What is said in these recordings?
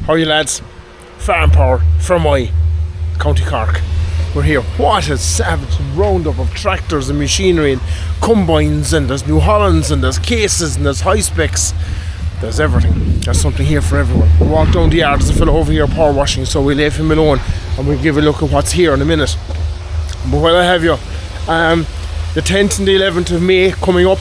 How are you lads? Farm Power, Fermoy, County Cork. We're here. What a savage roundup of tractors and machinery and combines, and there's New Hollands and there's cases and there's high specs. There's everything. There's something here for everyone. We walk down the yard, there's a fellow over here power washing, so we leave him alone and we'll give a look at what's here in a minute. But while I have you, the 10th and the 11th of May coming up,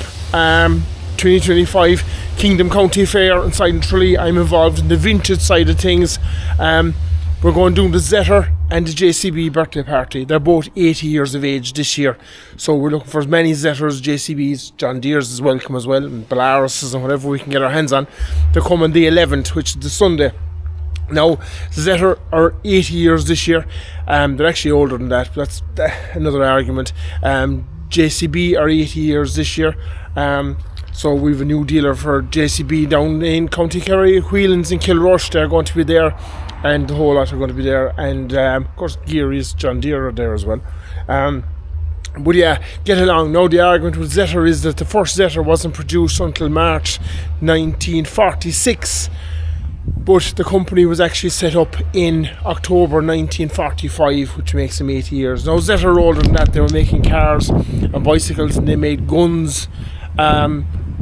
2025 Kingdom County Fair inside in Tralee. I'm involved in the vintage side of things. We're going to do the Zetter and the JCB birthday party. They're both 80 years of age this year, so we're looking for as many Zetters, JCBs, John Deere's is welcome as well, and Belarus's and whatever we can get our hands on. They're coming the 11th, which is the Sunday. Now, Zetter are 80 years this year. They're actually older than that, but that's another argument. JCB are 80 years this year. So we've a new dealer for JCB down in County Kerry, Whelan's in Kilrush. They're going to be there, and the whole lot are going to be there. And of course, Geary's, John Deere are there as well. But yeah, get along. Now the argument with Zetter is that the first Zetter wasn't produced until March 1946. But the company was actually set up in October 1945, which makes them 80 years. Now Zetter are older than that. They were making cars and bicycles, and they made guns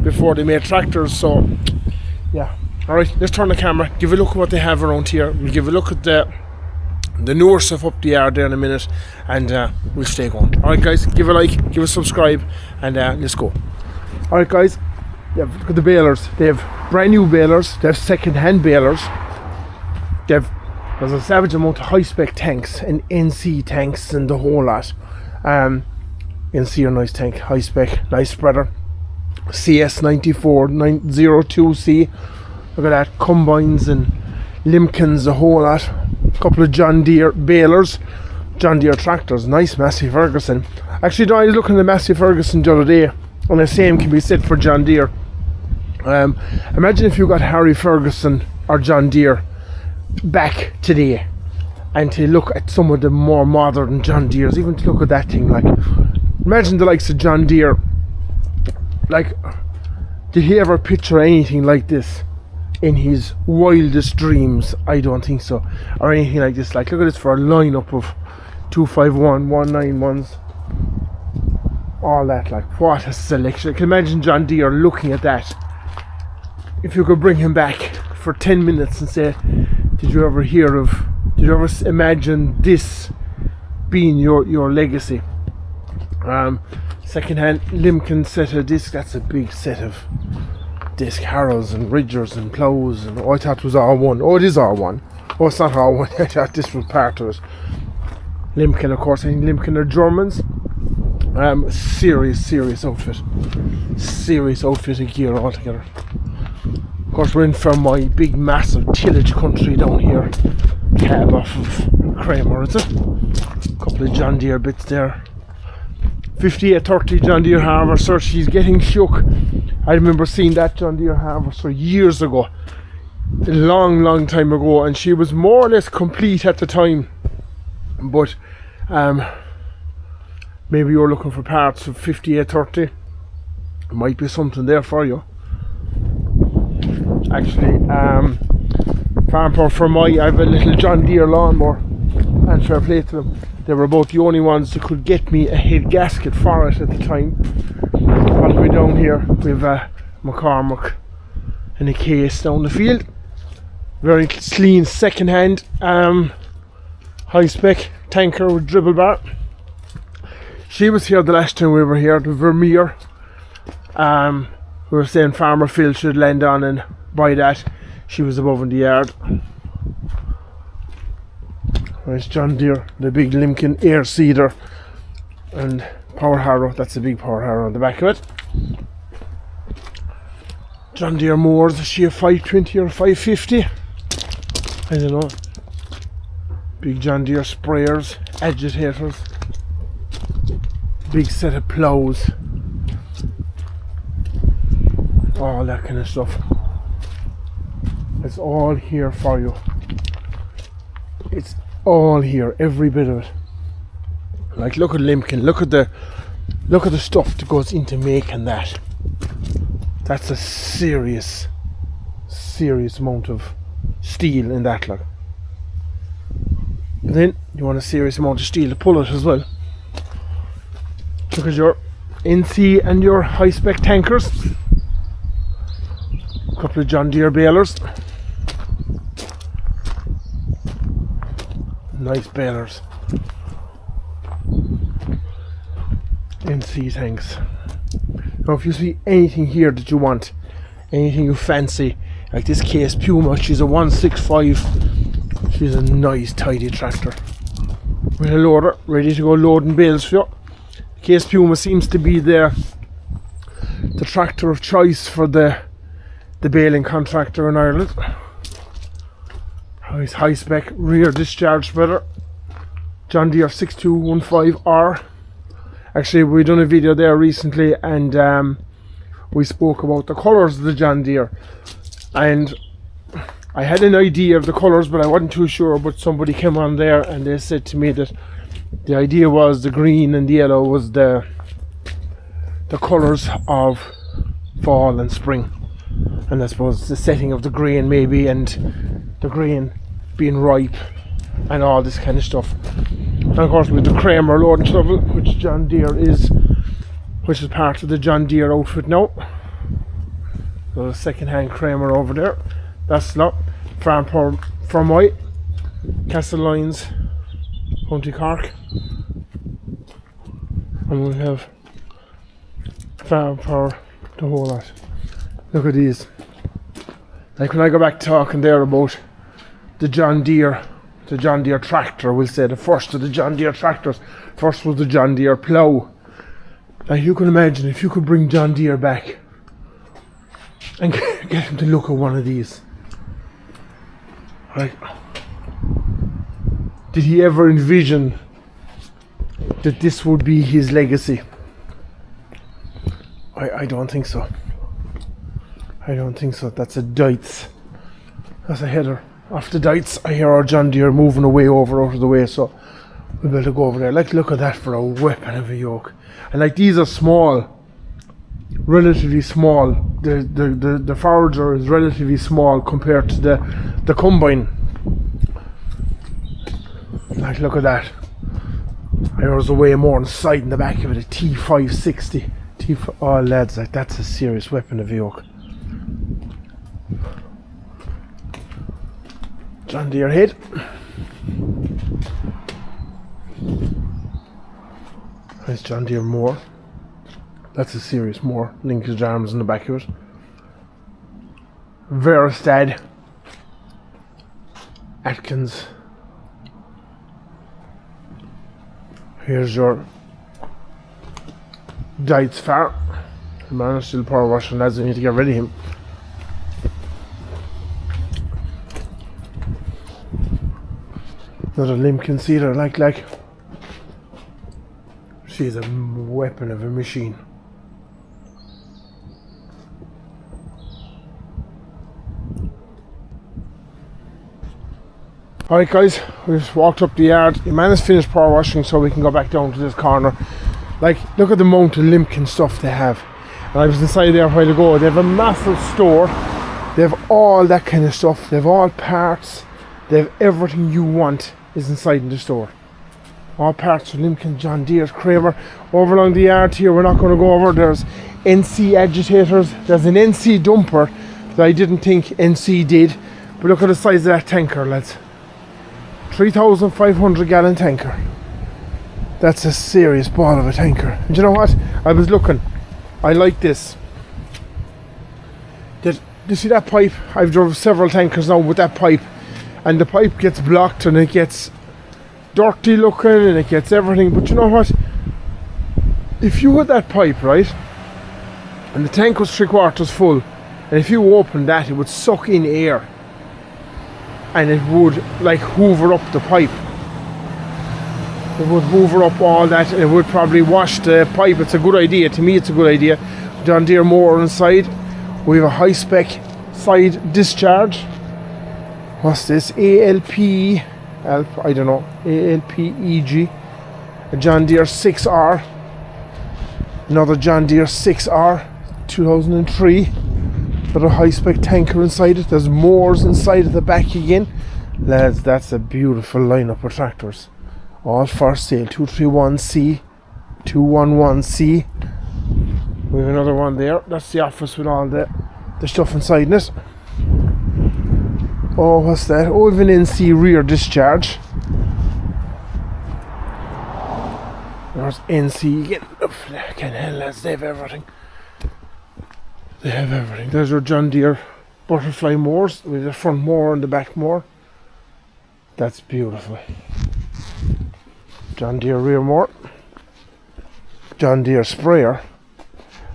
before they made tractors. So yeah, alright, let's turn the camera, give a look at what they have around here. We'll give a look at the newer stuff up the yard there in a minute, and we'll stay going. Alright guys, give a like, give a subscribe, and let's go. Alright guys, yeah, look at the balers. They have brand new balers, they have second hand balers, there's a savage amount of high spec tanks and NC tanks and the whole lot. NC a nice tank, high spec, nice spreader. CS94 902C, look at that, combines and Limkins, a whole lot. A couple of John Deere balers, John Deere tractors, nice Massey Ferguson. Actually, I was looking at Massey Ferguson the other day, and the same can be said for John Deere. Imagine if you got Harry Ferguson or John Deere back today, and to look at some of the more modern John Deeres, even to look at that thing, like, imagine the likes of John Deere. Like, did he ever picture anything like this in his wildest dreams? I don't think so. Or anything like this. Like, look at this for a lineup of 251, 191s. All that, like, what a selection. I can imagine John Deere looking at that. If you could bring him back for 10 minutes and say, did you ever imagine this being your legacy? Second-hand Limkin set of discs. That's a big set of disc harrows and ridgers and plows, and I thought it was all one. Oh, it is all one. Oh, it's not all one. I thought this was part of it. Limkin, of course. I think Limkin are Germans. Serious outfit. Serious outfit of gear altogether. Of course, we're in Fermoy, big massive tillage country down here. Cab off of kreamer, is it? A couple of John Deere bits there. 5830 John Deere harvester. She's getting shook. I remember seeing that John Deere harvester years ago, a long time ago, and she was more or less complete at the time. But maybe you're looking for parts of 5830. Might be something there for you. Actually, Farm Power for I have a little John Deere lawnmower, and fair play to them. They were about the only ones that could get me a head gasket for it at the time. All the way down here, we have a McCormick and a case down the field. Very clean second hand, high spec tanker with dribble bar. She was here the last time we were here, the Vermeer. We were saying Farmer Phil should land on and buy that. She was above in the yard. There's John Deere, the big Limkin air seeder, and power harrow. That's a big power harrow on the back of it. John Deere mowers. Is she a 520 or 550? I don't know. Big John Deere sprayers, agitators, big set of plows, all that kind of stuff. It's all here for you. It's all here, every bit of it. Like, look at Limkin, look at the stuff that goes into making that. That's a serious amount of steel in that look. But then you want a serious amount of steel to pull it as well. Look at your NC and your high spec tankers. A couple of John Deere balers. Nice balers. NC tanks. Now if you see anything here that you want, anything you fancy, like this Case Puma, she's a 165. She's a nice tidy tractor. With a loader, ready to go loading bales for you. Case Puma seems to be the tractor of choice for the baling contractor in Ireland. Nice high spec rear discharge spreader. John Deere 6215R. Actually, we done a video there recently, and we spoke about the colours of the John Deere, and I had an idea of the colours, but I wasn't too sure. But somebody came on there and they said to me that the idea was the green and the yellow was the colours of fall and spring, and I suppose the setting of the grain maybe, and the grain being ripe and all this kind of stuff. And of course with the kreamer loading shovel, which John Deere is, which is part of the John Deere outfit now. So the second hand kreamer over there. That's not fermoy, Castlelyons, Co.Cork. And we have farm power, the whole lot. Look at these. Like when I go back talking there about the John Deere tractor, we'll say the first of the John Deere tractors. First was the John Deere plough. Like you can imagine if you could bring John Deere back and get him to look at one of these. Like, did he ever envision that this would be his legacy? I don't think so. I don't think so. That's a Dites. That's a header. Off the Dites, I hear our John Deere moving away out of the way, so we better go over there. Like, look at that for a weapon of a yoke. And like, these are small, relatively small. The forager is relatively small compared to the combine. Like, look at that. There's a way more inside in the back of it, a T560. Oh lads, like, that's a serious weapon of a yoke. John Deere head. Nice John Deere mower. That's a serious mower. Linkage arms in the back of it. Veristad. Atkins. Here's your Dites far. The man is still power washing, lads. I need to get rid of him. Another Limkin seeder, like. She's a weapon of a machine. Alright guys, we just walked up the yard. The man has finished power washing, so we can go back down to this corner. Like, look at the amount of Limkin stuff they have. And I was inside there a while ago. They have a massive store. They have all that kind of stuff. They have all parts. They have everything you want is inside in the store. All parts of Limkin, John Deere, kreamer. Over along the yard here, we're not going to go over. There's NC agitators. There's an NC dumper that I didn't think NC did. But look at the size of that tanker, lads. 3,500 gallon tanker. That's a serious ball of a tanker. And you know what? I was looking. I like this. You see that pipe? I've drove several tankers now with that pipe. And the pipe gets blocked and it gets dirty looking and it gets everything. But you know what? If you had that pipe, right? And the tank was 3/4 full. And if you opened that, it would suck in air. And it would like hoover up the pipe. It would hoover up all that, and it would probably wash the pipe. It's a good idea. To me, it's a good idea. John Deere mower inside. We have a high spec side discharge. What's this? ALP, I don't know. ALPEG. A John Deere 6R. Another John Deere 6R, 2003. Got a high-spec tanker inside it. There's mowers inside at the back again. Lads, that's a beautiful lineup of tractors. All for sale. 231C, 211C. We have another one there. That's the office with all the stuff inside it. Oh, what's that? Oh, we have an NC rear discharge. There's NC again. Fucking hell, lads, they have everything. They have everything. There's your John Deere butterfly mowers with the front mower and the back mower. That's beautiful. John Deere rear mower. John Deere sprayer.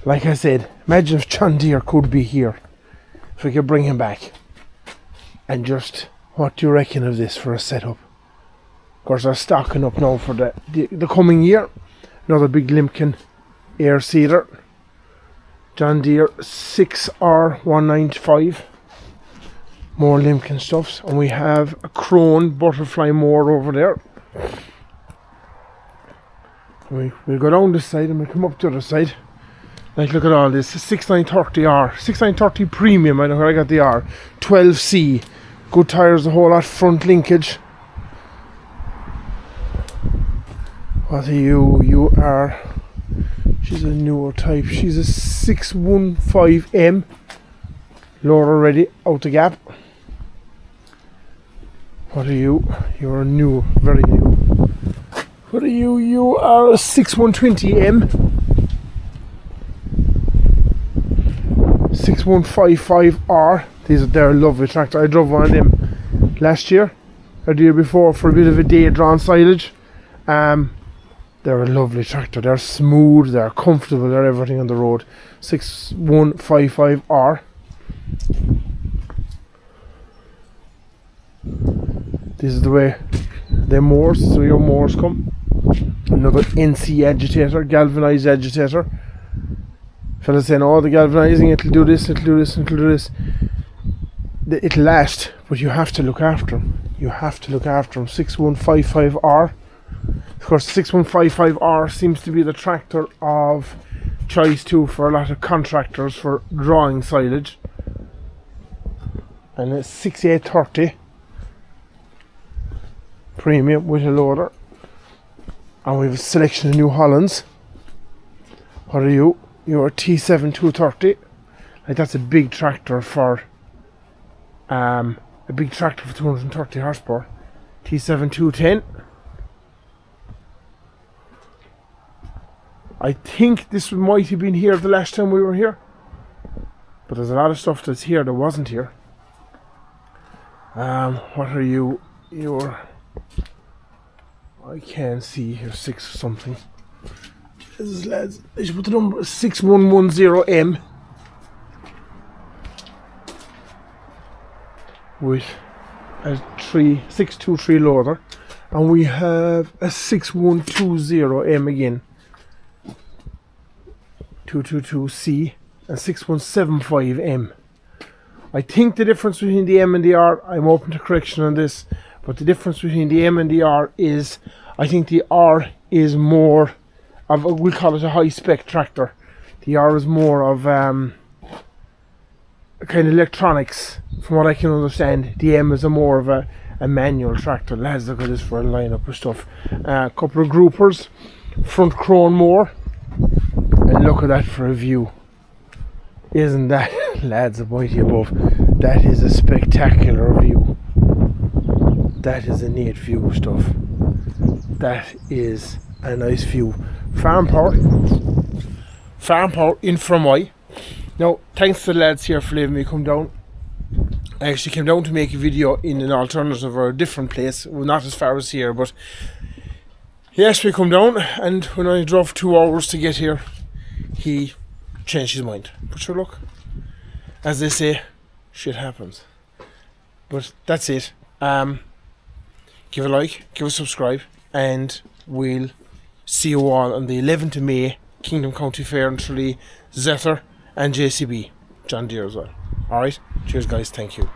Like I said, imagine if John Deere could be here. If we could bring him back. And just, what do you reckon of this for a setup? Of course, they're stocking up now for the coming year. Another big Limken air seeder. John Deere 6R195. More Limken stuffs. And we have a Crone butterfly mower over there. We'll go down this side and we'll come up to the other side. Like, look at all this. 6930R. 6930 Premium. I know where I got the R. 12C. Good tyres, the whole lot. Front linkage. What are you? You are... She's a newer type. She's a 615M. Lower already. Out the gap. What are you? You're new. Very new. What are you? You are a 6120M. 6155R. They're a lovely tractor. I drove one of them last year or the year before for a bit of a day drawn silage. They're a lovely tractor. They're smooth, they're comfortable, they're everything on the road. 6155R. This is the way the mowers, so your mowers come. Another NC agitator, galvanized agitator. Fellas saying, oh, the galvanizing, it'll do this, it'll do this, it'll do this. It'll last, but you have to look after them. You have to look after them. 6155R. Of course, 6155R seems to be the tractor of choice too for a lot of contractors for drawing silage. And it's 6830 Premium with a loader. And we have a selection of New Hollands. What are you? You're T7 230. Like, that's a big tractor for 230 horsepower. T7 210. I think this might have been here the last time we were here, but there's a lot of stuff that's here that wasn't here. What are you? You're... I can't see. You're 6 something. This is, lads, I should put the number 6110M with a 623 loader, and we have a 6120M again. 222C and 6175M. I think the difference between the M and the R, I'm open to correction on this, but the difference between the M and the R is, I think the R is more of, we'll call it a high spec tractor. The R is more of kind of electronics, from what I can understand. The M is more of a manual tractor. Lads, look at this for a lineup of stuff. A couple of groupers, front crone mower. And look at that for a view. Isn't that, lads, a mighty above? That is a spectacular view. That is a neat view of stuff. That is a nice view. Farm power in fermoy. Now, thanks to the lads here for letting me come down. I actually came down to make a video in an alternative or a different place. Well, not as far as here, but he asked me to come down, and when I drove 2 hours to get here, he changed his mind. But sure, look, as they say, shit happens. But that's it. Give a like, give a subscribe, and we'll see you all on the 11th of May, Kingdom County Fair in Tralee, Zetter and JCB, John Deere as well. Alright, cheers guys, thank you.